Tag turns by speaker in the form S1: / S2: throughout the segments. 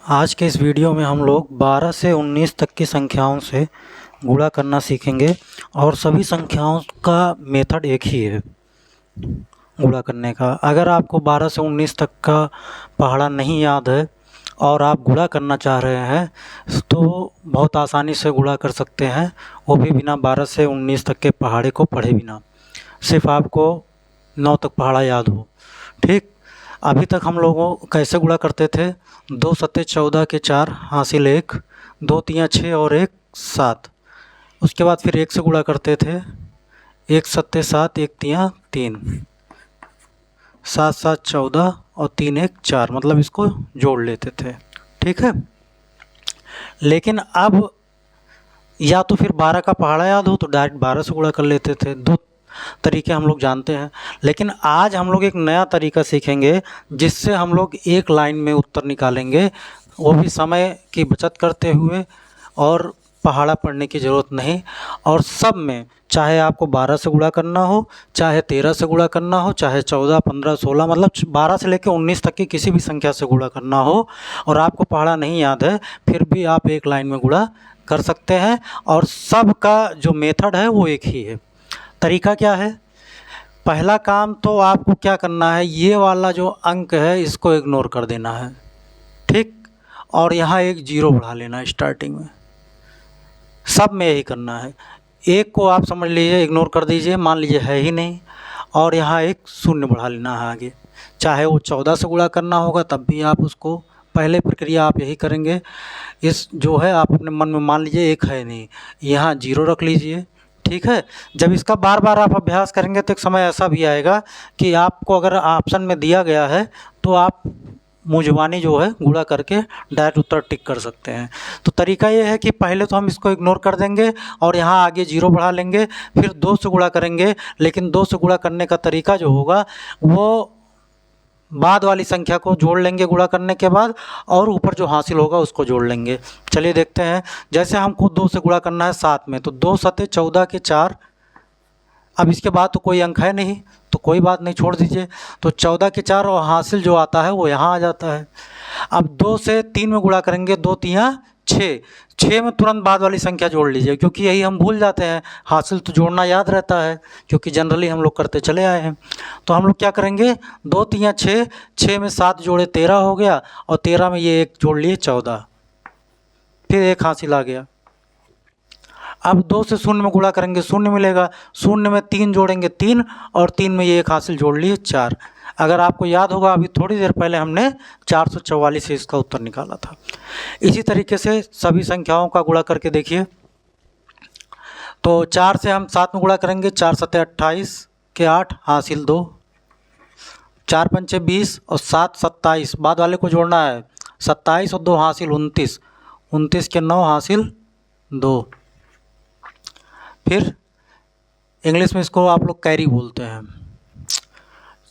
S1: आज के इस वीडियो में हम लोग 12 से 19 तक की संख्याओं से गुणा करना सीखेंगे और सभी संख्याओं का मेथड एक ही है गुणा करने का। अगर आपको 12 से 19 तक का पहाड़ा नहीं याद है और आप गुणा करना चाह रहे हैं तो बहुत आसानी से गुणा कर सकते हैं, वो भी बिना 12 से 19 तक के पहाड़े को पढ़े बिना। सिर्फ आपको 9 तक पहाड़ा याद हो। ठीक, अभी तक हम लोगों कैसे गुणा करते थे? 2 सत्ते 14 के 4 हासिल 1, 2 तियाँ 6 और 1 7। उसके बाद फिर 1 से गुणा करते थे, 1 सत्ते 7, 1 तियाँ 3, 7 7 14 और 3 1 4, मतलब इसको जोड़ लेते थे। ठीक है, लेकिन अब या तो फिर 12 का पहाड़ा याद हो तो डायरेक्ट 12 से गुणा कर लेते थे। दो तरीके हम लोग जानते हैं, लेकिन आज हम लोग एक नया तरीका सीखेंगे जिससे हम लोग एक लाइन में उत्तर निकालेंगे, वो भी समय की बचत करते हुए, और पहाड़ा पढ़ने की ज़रूरत नहीं। और सब में चाहे आपको 12 से गुणा करना हो, चाहे 13 से गुणा करना हो, चाहे 14 15 16, मतलब 12 से लेकर 19 तक की किसी भी संख्या से गुणा करना हो और आपको पहाड़ा नहीं याद है, फिर भी आप एक लाइन में गुणा कर सकते हैं। और सब का जो मेथड है वो एक ही है। तरीका क्या है? पहला काम तो आपको क्या करना है, ये वाला जो अंक है इसको इग्नोर कर देना है। ठीक, और यहाँ एक जीरो बढ़ा लेना है स्टार्टिंग में। सब में यही करना है। एक को आप समझ लीजिए इग्नोर कर दीजिए, मान लीजिए है ही नहीं, और यहाँ एक शून्य बढ़ा लेना है आगे। चाहे वो 14 से गुणा करना होगा तब भी आप उसको, पहले प्रक्रिया आप यही करेंगे। इस जो है आप अपने मन में मान लीजिए एक है नहीं, यहाँ जीरो रख लीजिए। ठीक है, जब इसका बार बार आप अभ्यास करेंगे तो एक समय ऐसा भी आएगा कि आपको अगर ऑप्शन में दिया गया है तो आप मुँह जो है गुणा करके डायरेक्ट उत्तर टिक कर सकते हैं। तो तरीका ये है कि पहले तो हम इसको इग्नोर कर देंगे और यहाँ आगे जीरो बढ़ा लेंगे, फिर 2 से गुणा करेंगे। लेकिन 2 से गुणा करने का तरीका जो होगा वो बाद वाली संख्या को जोड़ लेंगे गुणा करने के बाद, और ऊपर जो हासिल होगा उसको जोड़ लेंगे। चलिए देखते हैं। जैसे हमको 2 से गुणा करना है 7 में, तो 2 सत्ते 14 के 4। अब इसके बाद तो कोई अंक है नहीं तो कोई बात नहीं, छोड़ दीजिए। तो 14 के 4 और हासिल जो आता है वो यहाँ आ जाता है। अब 2 से 3 में गुणा करेंगे, 2 तियाँ 6, 6 में तुरंत बाद वाली संख्या जोड़ लीजिए, क्योंकि यही हम भूल जाते हैं। हासिल तो जोड़ना याद रहता है क्योंकि जनरली हम लोग करते चले आए हैं। तो हम लोग क्या करेंगे, 2 तियाँ 6, 6 में 7 जोड़े 13 हो गया, और 13 में ये 1 जोड़ लिए 14, फिर 1 हासिल आ गया। अब 2 से शून्य में गुणा करेंगे, शून्य मिलेगा। शून्य में 3 जोड़ेंगे 3, और 3 में ये 1 हासिल जोड़ लिए 4। अगर आपको याद होगा अभी थोड़ी देर पहले हमने 444 से इसका उत्तर निकाला था। इसी तरीके से सभी संख्याओं का गुणा करके देखिए। तो 4 से हम 7 में गुणा करेंगे, 4 सत्ते 28 के 8 हासिल 2, 4 पंचे 20 और 7 27, बाद वाले को जोड़ना है। 27 और 2 हासिल 29, 29 के 9 हासिल 2। फिर इंग्लिश में इसको आप लोग कैरी बोलते हैं।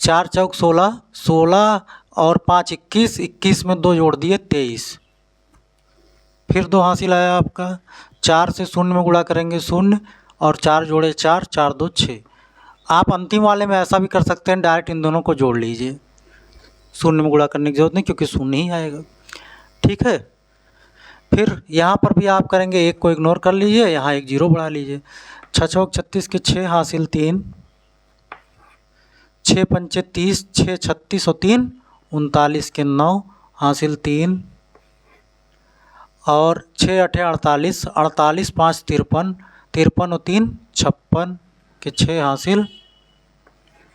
S1: 4 चौक 16, 16 और 5 21, 21 में 2 जोड़ दिए 23, फिर 2 हासिल आया आपका। 4 से शून्य में गुणा करेंगे, शून्य और 4 जोड़े 4, 4 2 6। आप अंतिम वाले में ऐसा भी कर सकते हैं, डायरेक्ट इन दोनों को जोड़ लीजिए, शून्य में गुणा करने की जरूरत नहीं क्योंकि शून्य ही आएगा। ठीक है, फिर यहाँ पर भी आप करेंगे, 1 को इग्नोर कर लीजिए, यहाँ एक जीरो बढ़ा लीजिए। 6 चौक 36 के 6 हासिल 3, 6 पंचे 30, 6 36 और 3 39 के 9 हासिल 3, और 6 8 48, 48 5 53, 53 और 3 56 के 6 हासिल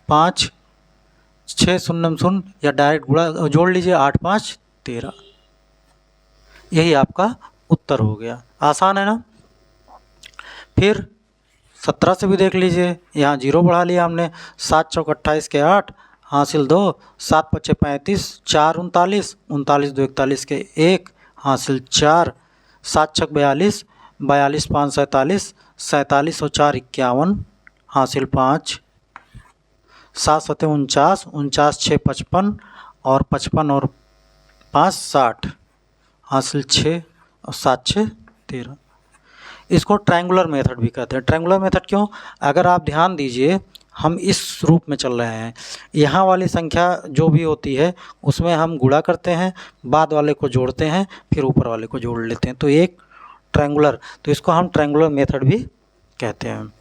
S1: 5, 6 शून्य शून्य, या डायरेक्ट गुणा जोड़ लीजिए, 8 5 13। यही आपका उत्तर हो गया। आसान है ना? फिर 17 से भी देख लीजिए, यहाँ जीरो बढ़ा लिया हमने। 7 चौक 28 के 8 हासिल 2, 7 पच्चे 35, 4 39, 39 2 41 के 1 हासिल 4, 7 छक 42, 42 5 47, 47 और 4 51 हासिल 5, 7 सत्ते 49, 49 6 55 और 55 और 5 60 हासिल 6 और 7 6 13। इसको ट्रायंगुलर मेथड भी कहते हैं। ट्रायंगुलर मेथड क्यों? अगर आप ध्यान दीजिए, हम इस रूप में चल रहे हैं। यहाँ वाली संख्या जो भी होती है उसमें हम गुणा करते हैं, बाद वाले को जोड़ते हैं, फिर ऊपर वाले को जोड़ लेते हैं, तो एक ट्रायंगुलर, तो इसको हम ट्रायंगुलर मेथड भी कहते हैं।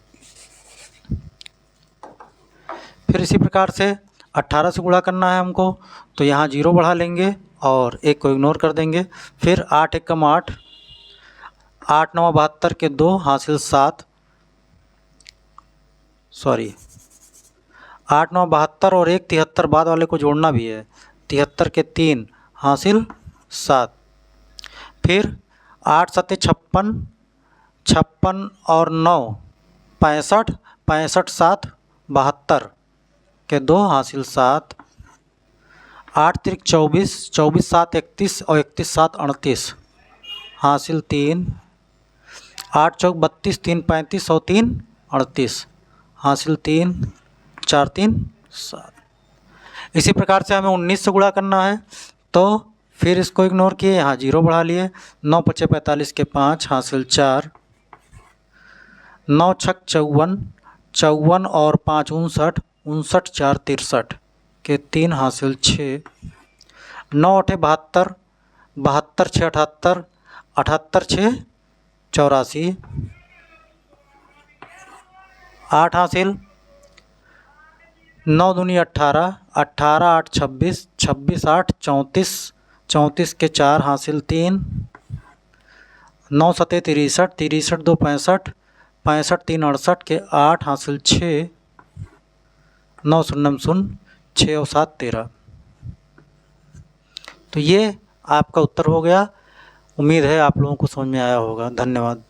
S1: फिर इसी प्रकार से 18 से गुणा करना है हमको, तो यहाँ 0 बढ़ा लेंगे और 1 को इग्नोर कर देंगे। फिर 8 एकम 8, 8 9 72 के 2 हासिल 7, 8 9 72 और 1 73, बाद वाले को जोड़ना भी है, 73 के 3 हासिल 7। फिर 8 7 56, 56 और 9 65, 65 7 72 के 2 हासिल 7। 8 3 24, 24 7 31 और 31 7 38 हासिल 3। 8 चौक 32, 3 35 और 3 38 हासिल 3, 4 3 7। इसी प्रकार से हमें 19 से गुणा करना है, तो फिर इसको इग्नोर किए, यहाँ 0 बढ़ा लिए, 9 5 45 के 5 हासिल 4। 9 6 54, 54 और 5 59, 59 4 63 के 3 हासिल 6। 9 8 72, 72 6 78, 78 6 84। 8 हासिल, 9 दूनी 18, 18 8 26, 26 8 34, 34 के 4 हासिल 3। 9 7 63, 63 2 65, 65 3 68 के 8 हासिल 6। 9 0 0, 6 और 7 13। तो ये आपका उत्तर हो गया। उम्मीद है आप लोगों को समझ में आया होगा। धन्यवाद।